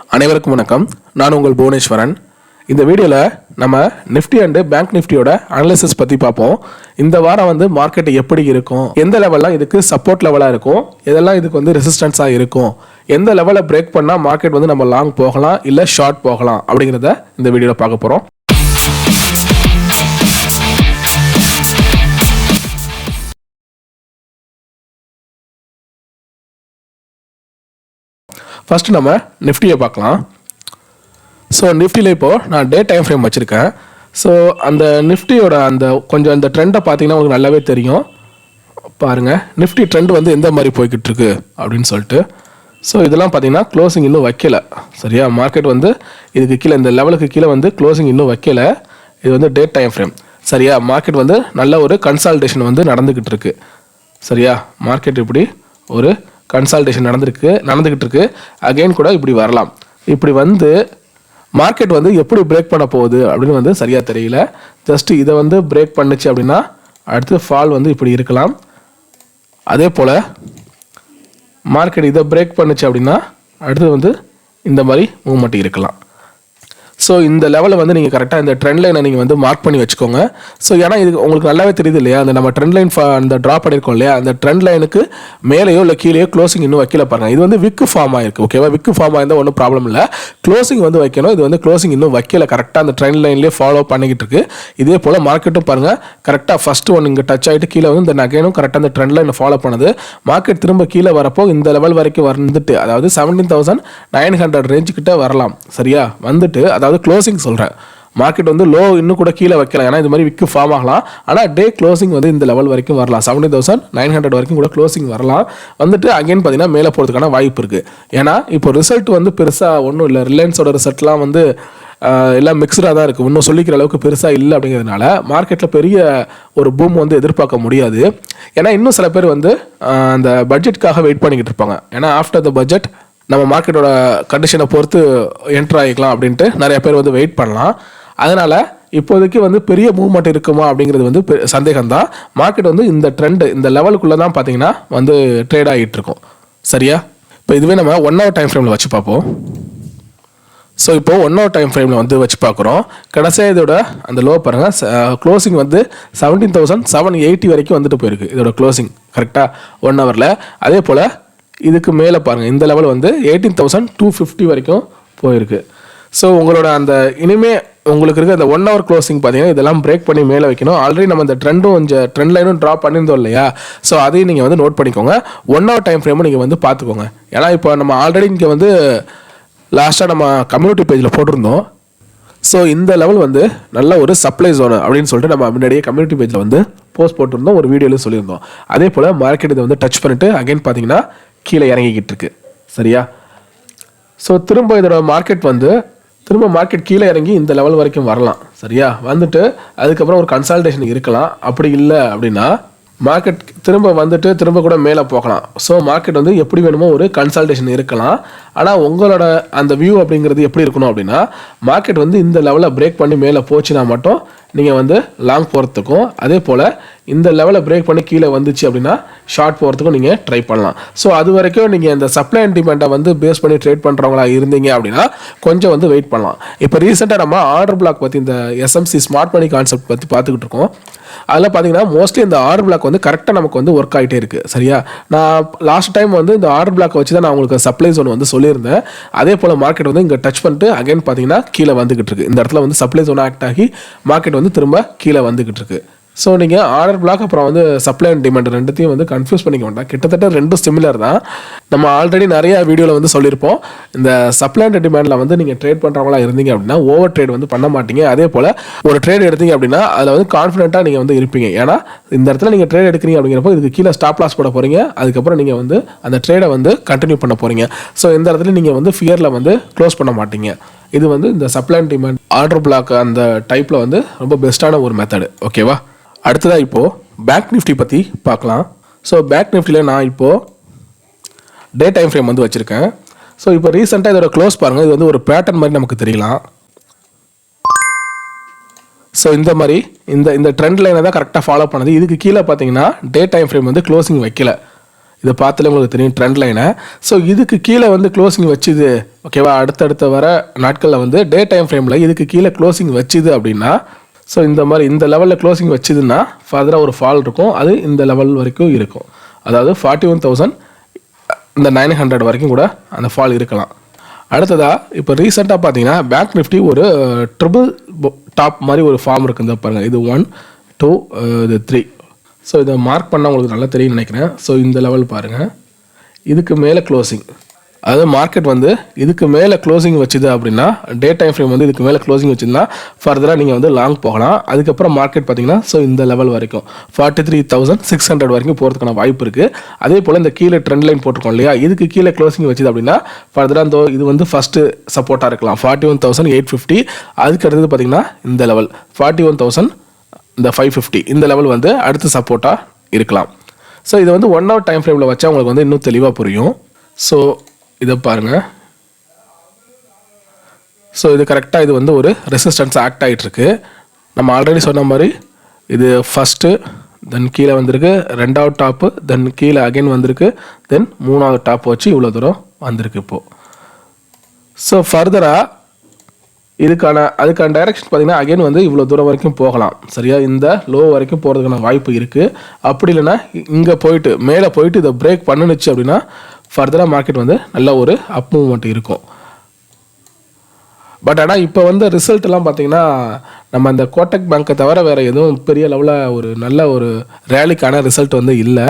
அனைவருக்கும் வணக்கம். நான் உங்கள் புவனேஸ்வரன். இந்த வீடியோவில் நம்ம நிஃப்டி அண்டு பேங்க் நிஃப்டியோட அனாலிசிஸ் பற்றி பார்ப்போம். இந்த வாரம் வந்து மார்க்கெட் எப்படி இருக்கும், எந்த லெவல்லாம் இதுக்கு சப்போர்ட் லெவலாக இருக்கும், எதெல்லாம் இதுக்கு வந்து ரெசிஸ்டன்ஸாக இருக்கும், எந்த லெவலை பிரேக் பண்ணால் மார்க்கெட் வந்து நம்ம லாங் போகலாம் இல்லை ஷார்ட் போகலாம் அப்படிங்கிறத இந்த வீடியோவில் பார்க்க போகிறோம். ஃபஸ்ட்டு நம்ம நிஃப்டியை பார்க்கலாம். ஸோ நிஃப்டியில் இப்போது நான் டே டைம் ஃப்ரேம் வச்சுருக்கேன். ஸோ அந்த நிஃப்டியோட அந்த கொஞ்சம் அந்த ட்ரெண்டை பார்த்தீங்கன்னா உங்களுக்கு நல்லாவே தெரியும். பாருங்கள், நிஃப்டி ட்ரெண்ட் வந்து எந்த மாதிரி போய்கிட்டு இருக்கு அப்படின்னு சொல்லிட்டு. ஸோ இதெல்லாம் பார்த்தீங்கன்னா க்ளோசிங் இன்னும் வைக்கல. சரியா, மார்க்கெட் வந்து இதுக்கு கீழே இந்த லெவலுக்கு கீழே வந்து க்ளோசிங் இன்னும் வைக்கல. இது வந்து டே டைம் ஃப்ரேம். சரியா, மார்க்கெட் வந்து நல்ல ஒரு கன்சால்டேஷன் வந்து நடந்துக்கிட்டு இருக்கு. சரியா, மார்க்கெட் இப்படி ஒரு கன்சால்டேஷன் நடந்துக்கிட்டு இருக்கு. அகெயின் கூட இப்படி வரலாம். இப்படி வந்து மார்க்கெட் வந்து எப்படி பிரேக் பண்ண போகுது அப்படின்னு வந்து சரியாக தெரியல. ஜஸ்ட் இதை வந்து பிரேக் பண்ணுச்சு அப்படின்னா அடுத்து ஃபால் வந்து இப்படி இருக்கலாம். அதே போல் மார்க்கெட் இதை பிரேக் பண்ணுச்சு அப்படின்னா அடுத்து வந்து இந்த மாதிரி மூவ்மெண்ட் இருக்கலாம். ஸோ இந்த லெவலில் வந்து நீங்கள் கரெக்டாக இந்த ட்ரெண்ட் லைனை நீங்கள் வந்து மார்க் பண்ணி வச்சுக்கோங்க. ஸோ ஏன்னா இது உங்களுக்கு நல்லாவே தெரியுது இல்லையா, அந்த நம்ம ட்ரெண்ட் லைன் அந்த ட்ரா பண்ணியிருக்கோம் இல்லையா, அந்த ட்ரெண்ட் லைனுக்கு மேலேயோ இல்லை கீழேயோ க்ளோசிங் இன்னும் வைக்கல பாருங்கள். இது வந்து விக்கு ஃபார்ம் ஆயிருக்கு. ஓகேவா, விக்கு ஃபார்ம் ஆயிருந்தால் ஒன்றும் ப்ராப்ளம் இல்லை. க்ளோசிங் வந்து வைக்கணும். இது வந்து க்ளோசிங் இன்னும் வைக்கல. கரெக்டாக அந்த ட்ரெண்ட் லைன்லேயே ஃபாலோ பண்ணிக்கிட்டு இருக்கு. இதே போல் மார்க்கெட்டும் பாருங்கள், கரெக்டாக ஃபஸ்ட்டு ஒன்று இங்கே டச் ஆகிட்டு கீழே வந்து இந்த நகைனும் கரெக்டாக அந்த ட்ரெண்ட் லைனை ஃபாலோ பண்ணுது. மார்க்கெட் திரும்ப கீழே வரப்போ இந்த லெவல் வரைக்கும் வந்துட்டு, அதாவது 17,900 ரேஞ்சு கிட்ட வரலாம். சரியா, வந்துட்டு அதாவது க்ளோசிங் சொல்கிறேன், மார்க்கெட் வந்து லோ இன்னும் கூட கீழே வைக்கலாம். ஏன்னா இது மாதிரி விக்கு ஃபார்ம் ஆகலாம். ஆனால் டே க்ளோசிங் வந்து இந்த லெவல் வரைக்கும் வரலாம். 17,900 வரைக்கும் கூட க்ளோசிங் வரலாம். வந்துட்டு அகைன் பார்த்தீங்கன்னா மேலே போகிறதுக்கான வாய்ப்பு இருக்குது. ஏன்னா இப்போ ரிசல்ட் வந்து பெருசாக ஒன்றும் இல்லை. ரிலையன்ஸோட ரிசல்ட்லாம் வந்து எல்லாம் மிக்சடாக தான் இருக்குது. இன்னும் சொல்லிக்கிற அளவுக்கு பெருசாக இல்லை. அப்படிங்கிறதுனால மார்க்கெட்டில் பெரிய ஒரு பூம் வந்து எதிர்பார்க்க முடியாது. ஏன்னா இன்னும் சில பேர் வந்து அந்த பட்ஜெட்டுக்காக வெயிட் பண்ணிக்கிட்டு இருப்பாங்க. ஏன்னா ஆஃப்டர் த பட்ஜெட் நம்ம மார்க்கெட்டோட கண்டிஷனை பொறுத்து என்ட்ரு ஆகிக்கலாம் அப்படின்ட்டு நிறைய பேர் வந்து வெயிட் பண்ணலாம். அதனால் இப்போதைக்கு வந்து பெரிய மூவ்மெண்ட் இருக்குமா அப்படிங்கிறது வந்து சந்தேகம் தான். மார்க்கெட் வந்து இந்த ட்ரெண்டு இந்த லெவலுக்குள்ளே தான் பார்த்தீங்கன்னா வந்து ட்ரேட் ஆகிட்டு இருக்கும். சரியா, இப்போ இதுவே நம்ம 1 hour டைம் ஃப்ரேமில் வச்சு பார்ப்போம். ஸோ இப்போது 1 hour டைம் ஃப்ரேமில் வந்து வச்சு பார்க்குறோம். கடைசியாக இதோட அந்த லோ பாருங்கள், க்ளோசிங் வந்து 17,780 வரைக்கும் வந்துட்டு போயிருக்கு இதோட க்ளோசிங். கரெக்டாக 1 hourல. அதே போல் இதுக்கு மேலே பாருங்கள், இந்த லெவல் வந்து 18,250 வரைக்கும் போயிருக்கு. ஸோ உங்களோட அந்த இனிமே உங்களுக்கு இருக்க அந்த 1 hour க்ளோசிங் பார்த்தீங்கன்னா இதெல்லாம் பிரேக் பண்ணி மேலே வைக்கணும். ஆல்ரெடி நம்ம இந்த ட்ரெண்ட் லைனும் ட்ரா பண்ணியிருந்தோம் இல்லையா, ஸோ அதையும் நீங்கள் வந்து நோட் பண்ணிக்கோங்க. 1 hour டைம் ஃப்ரேமும் நீங்கள் வந்து பார்த்துக்கோங்க. ஏன்னா இப்போ நம்ம ஆல்ரெடி இங்கே வந்து லாஸ்ட்டாக நம்ம கம்யூனிட்டி பேஜில் போட்டிருந்தோம். ஸோ இந்த லெவல் வந்து நல்ல ஒரு சப்ளை ஜோன் அப்படின்னு சொல்லிட்டு நம்ம முன்னாடியே கம்யூனிட்டி பேஜில் வந்து போஸ்ட் போட்டிருந்தோம், ஒரு வீடியோவில் சொல்லியிருந்தோம். அதே போல் மார்க்கெட் இதை வந்து டச் பண்ணிவிட்டு அகைன் பார்த்தீங்கன்னா கீழே இறங்கிக்கிட்டு இருக்கு. சரியா, ஸோ திரும்ப இதோட மார்க்கெட் கீழே இறங்கி இந்த லெவல் வரைக்கும் வரலாம். சரியா, வந்துட்டு அதுக்கப்புறம் ஒரு கன்சால்டேஷன் இருக்கலாம். அப்படி இல்லை அப்படின்னா மார்க்கெட் திரும்ப கூட மேலே போகலாம். ஸோ மார்க்கெட் வந்து எப்படி வேணுமோ ஒரு கன்சல்டேஷன் இருக்கலாம். ஆனால் உங்களோட அந்த வியூ அப்படிங்கிறது எப்படி இருக்கணும் அப்படின்னா, மார்க்கெட் வந்து இந்த லெவலில் பிரேக் பண்ணி மேலே போச்சுன்னா மட்டும் நீங்கள் வந்து லாங் போகிறதுக்கும், அதே போல் இந்த லெவலை பிரேக் பண்ணி கீழே வந்துச்சு அப்படின்னா ஷார்ட் போகிறதுக்கும் நீங்கள் ட்ரை பண்ணலாம். ஸோ அது வரைக்கும் நீங்கள் இந்த சப்ளை அண்ட் டிமாண்டை வந்து பேஸ் பண்ணி ட்ரேட் பண்ணுறவங்களா இருந்தீங்க அப்படின்னா கொஞ்சம் வந்து வெயிட் பண்ணலாம். இப்போ ரீசெண்டாக நம்ம ஆர்டர் பிளாக் பற்றி இந்த எஸ்எம்சி ஸ்மார்ட் மணி கான்செப்ட் பற்றி பார்த்துக்கிட்டு இருக்கோம். அதில் பார்த்தீங்கன்னா மோஸ்ட்லி இந்த ஆர்டர் பிளாக் வந்து கரெக்டாக நமக்கு வந்து ஒர்க் ஆகிட்டே இருக்குது. சரியா, நான் லாஸ்ட் டைம் வந்து இந்த ஆர்டர் பிளாக் வச்சு தான் நான் உங்களுக்கு சப்ளை ஜோன் வந்து சொல்லியிருந்தேன். அதே போல் மார்க்கெட் வந்து இங்கே டச் பண்ணிட்டு அகைன் பார்த்தீங்கன்னா கீழே வந்துக்கிட்டு இருக்கு. இந்த இடத்துல வந்து சப்ளை ஜோன் ஆக்ட் ஆகி மார்க்கெட் வந்து திரும்ப கீழே வந்துக்கிட்டு இருக்கு. ஸோ நீங்கள் ஆர்டர் பிளாக் அப்புறம் வந்து சப்ளை அண்ட் டிமாண்ட் ரெண்டுத்தையும் வந்து கன்ஃபியூஸ் பண்ணிக்க வேண்டாம். கிட்டத்தட்ட ரெண்டும் சிமிலர் தான். நம்ம ஆல்ரெடி நிறைய வீடியோவில் வந்து சொல்லியிருப்போம், இந்த சப்ளை அண்ட் டிமாண்டில் வந்து நீங்கள் ட்ரேட் பண்ணுறவங்களா இருந்தீங்க அப்படின்னா ஓவர் ட்ரேட் வந்து பண்ண மாட்டீங்க. அதே போல் ஒரு ட்ரேட் எடுத்தீங்க அப்படின்னா அதில் வந்து கான்ஃபிடென்ட்டாக நீங்கள் வந்து இருப்பீங்க. ஏன்னா இந்த இடத்துல நீங்கள் ட்ரேட் எடுக்கிறீங்க அப்படிங்கிறப்போ இதுக்கு கீழே ஸ்டாப் லாஸ் போட போகிறீங்க. அதுக்கப்புறம் நீங்கள் வந்து அந்த ட்ரேடை வந்து கண்டினியூ பண்ண போகிறீங்க. ஸோ இந்த இடத்துல நீங்கள் வந்து ஃபியரில் வந்து க்ளோஸ் பண்ண மாட்டீங்க. இது வந்து இந்த supply and demand order black அந்த டைப்பில் வந்து ரொம்ப பெஸ்ட்டான ஒரு மெத்தடு. ஓகேவா, அடுத்ததாக இப்போது பேங்க் நிஃப்டி பற்றி பார்க்கலாம். ஸோ பேங்க் நிஃப்டியில் நான் இப்போது டே டைம் ஃப்ரேம் வந்து வச்சுருக்கேன். ஸோ இப்போ ரீசெண்டாக இதோட க்ளோஸ் பாருங்கள், இது வந்து ஒரு பேட்டர்ன் மாதிரி நமக்கு தெரியலாம். ஸோ இந்த மாதிரி இந்த ட்ரெண்ட் லைனை தான் கரெக்டாக ஃபாலோ பண்ணுது. இதுக்கு கீழே பார்த்தீங்கன்னா டே டைம் ஃப்ரேம் வந்து க்ளோசிங் வைக்கல. இதை பார்த்தாலே உங்களுக்கு தெரியும் ட்ரெண்ட் லைனை. ஸோ இதுக்கு கீழே வந்து க்ளோசிங் வச்சுது, ஓகேவா, அடுத்தடுத்த வர நாட்களில் வந்து டே டைம் ஃப்ரேமில் இதுக்கு கீழே க்ளோசிங் வச்சுது அப்படின்னா, ஸோ இந்த மாதிரி இந்த லெவலில் க்ளோசிங் வச்சுதுன்னா ஃபர்தராக ஒரு ஃபால் இருக்கும். அது இந்த லெவல் வரைக்கும் இருக்கும். அதாவது 41,000 இந்த 900 வரைக்கும் கூட அந்த ஃபால் இருக்கலாம். அடுத்ததாக இப்போ ரீசெண்டாக பார்த்தீங்கன்னா பேங்க் நிஃப்டி ஒரு ட்ரிபிள் டாப் மாதிரி ஒரு ஃபார்ம் இருக்குது பாருங்கள். இது 1 2 இது 3. ஸோ இதை மார்க் பண்ணால் உங்களுக்கு நல்லா தெரியும் நினைக்கிறேன். ஸோ இந்த லெவல் பாருங்கள், இதுக்கு மேலே க்ளோசிங், அதாவது மார்க்கெட் வந்து இதுக்கு மேலே க்ளோசிங் வச்சுது அப்படின்னா, டே டைம் ஃப்ரேம் வந்து இதுக்கு மேலே க்ளோசிங் வச்சுருந்தா ஃபர்தராக நீங்கள் வந்து லாங் போகலாம். அதுக்கப்புறம் மார்க்கெட் பார்த்தீங்கன்னா ஸோ இந்த லெவல் வரைக்கும் 43,600 வரைக்கும் போகிறதுக்கான வாய்ப்பு இருக்குது. அதே போல் இந்த கீழே ட்ரெண்ட் லைன் போட்டிருக்கோம் இல்லையா, இதுக்கு கீழே க்ளோசிங் வச்சுது அப்படின்னா ஃபர்தராக இது வந்து ஃபஸ்ட்டு சப்போர்ட்டாக இருக்கலாம் 41,850. அதுக்கு அடுத்தது பார்த்தீங்கன்னா இந்த லெவல் 41,000 இந்த 550 இந்த லெவல் வந்து அடுத்து சப்போர்ட்டாக இருக்கலாம். ஸோ இதை வந்து 1 hour டைம் ஃப்ரேமில் வச்சா உங்களுக்கு வந்து இன்னும் தெளிவாக புரியும். ஸோ இதை பாருங்கள். ஸோ இது கரெக்டாக இது வந்து ஒரு ரெசிஸ்டன்ஸ் ஆக்ட் ஆகிட்டுருக்கு. நம்ம ஆல்ரெடி சொன்ன மாதிரி இது ஃபஸ்ட்டு, தென் கீழே வந்திருக்கு, 2வது டாப்பு, தென் கீழே அகைன் வந்திருக்கு, தென் 3வது டாப் வச்சு இவ்வளோ தூரம் வந்திருக்கு இப்போது. ஸோ ஃபர்தராக அதுக்கான டைரக்ஷன் பார்த்தீங்கன்னா அகைன் வந்து இவ்வளோ தூரம் வரைக்கும் போகலாம். சரியா, இந்த லோ வரைக்கும் போகிறதுக்கான வாய்ப்பு இருக்குது. அப்படி இல்லைன்னா இங்கே போயிட்டு மேலே போயிட்டு இதை பிரேக் பண்ணுனுச்சு அப்படின்னா ஃபர்தராக மார்க்கெட் வந்து நல்ல ஒரு அப் மூவ்மெண்ட் இருக்கும். பட் ஆனால் இப்போ வந்து ரிசல்ட் எல்லாம் பார்த்தீங்கன்னா நம்ம அந்த கோட்டக் பேங்கை தவிர வேறு எதுவும் பெரிய லெவலில் ஒரு நல்ல ஒரு ரேலிக்கான ரிசல்ட் வந்து இல்லை.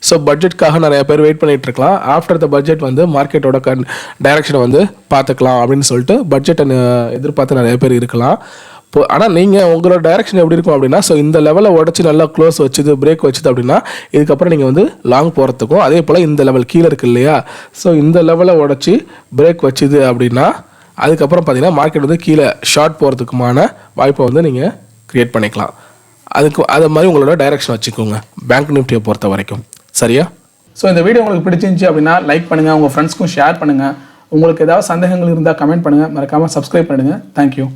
ஸோ பட்ஜெட்காக நிறைய பேர் வெயிட் பண்ணிகிட்டு இருக்கலாம். ஆஃப்டர் த பட்ஜெட் வந்து மார்க்கெட்டோட டைரக்ஷனை வந்து பார்த்துக்கலாம் அப்படின்னு சொல்லிட்டு பட்ஜெட்டை எதிர்பார்த்து நிறைய பேர் இருக்கலாம். ஆனால் நீங்கள் உங்களோட டைரக்ஷன் எப்படி இருக்கும் அப்படின்னா, ஸோ இந்த லெவலை உடச்சி நல்லா க்ளோஸ் வச்சுது, பிரேக் வச்சுது அப்படின்னா இதுக்கப்புறம் நீங்கள் வந்து லாங் போகிறதுக்கும், அதே போல் இந்த லெவல் கீழே இருக்குது இல்லையா, ஸோ இந்த லெவலை உடச்சி பிரேக் வச்சுது அப்படின்னா அதுக்கப்புறம் பார்த்தீங்கன்னா மார்க்கெட் வந்து கீழே ஷார்ட் போகிறதுக்குமான வாய்ப்பை வந்து நீங்கள் க்ரியேட் பண்ணிக்கலாம். அது மாதிரி உங்களோட டைரக்ஷன் வச்சுக்கோங்க பேங்க் நிஃப்டியை பொறுத்த வரைக்கும். சரியா? ஸோ இந்த வீடியோ உங்களுக்கு பிடிச்சிருந்துச்சி அப்படின்னா லைக் பண்ணுங்கள், உங்கள் ஃப்ரெண்ட்ஸ்க்கும் ஷேர் பண்ணுங்கள். உங்களுக்கு ஏதாவது சந்தேகங்கள் இருந்தால் கமெண்ட் பண்ணுங்கள், மறக்காமல் சப்ஸ்கிரைப் பண்ணுங்கள். தேங்க்யூ.